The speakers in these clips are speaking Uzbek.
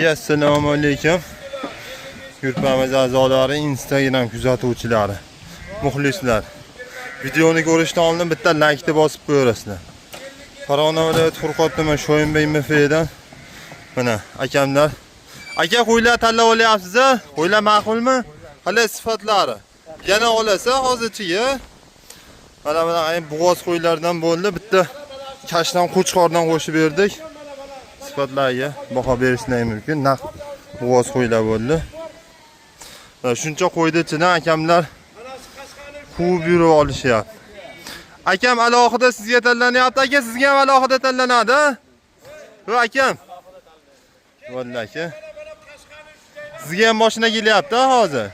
Assalomu alaykum. Yurtimiz a'zolari, Instagram kuzatuvchilari, muxlislar. Videoni ko'rishdan oldin bitta like deb bosib qo'yasizlar. Farg'ona viloyati Furqot tuman Shoyinbey MFdan mana akamlar. Aka qo'ylar tanlab olyapsiz, qo'ylar ma'qulmi? Qalay sifatlari? Yana olasa hozirchiga. Mana bo'g'oz qo'ylardan bo'ldi, bitta kashdan qo'chqordan qo'shib berdik. Sifatlarga baho berishlar mumkin. Naq bo'g'oz qo'ylar bo'ldi. Shuncha qo'ydi ichidan akamlar quvib yurib olishyapti. Akam alohida sizga tanlanyapti, aka sizga ham alohida tanlanadi. Va akam. Vallahi sizga ham mashina kelyapti hozir.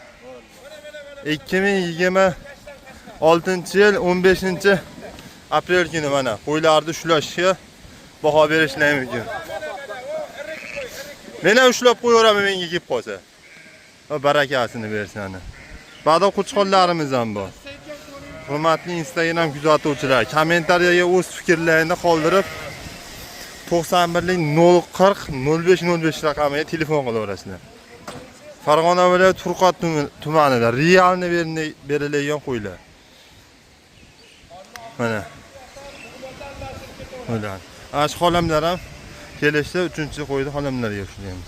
2026-yil 15-aprel kuni mana qo'ylarni ushlashga baho berishlar mumkin. Meni ushlab qo'yaveraman menga kelib qolsa. Va barakasini bersin. Ba'da qo'chqonlarimiz ham bor. Hurmatli Instagram kuzatuvchilar, kommentariyaga o'z fikrlaringizni qoldirib 91 040 0505 raqamiga telefon qilaverasizlar. Farg'ona viloyati Furqot tumanida realni beriladigan qo'ylar. Mana. Qo'ylar. Ash xolamlar ham kelishdi, 3-qo'yni xolamlarga ushlaymiz.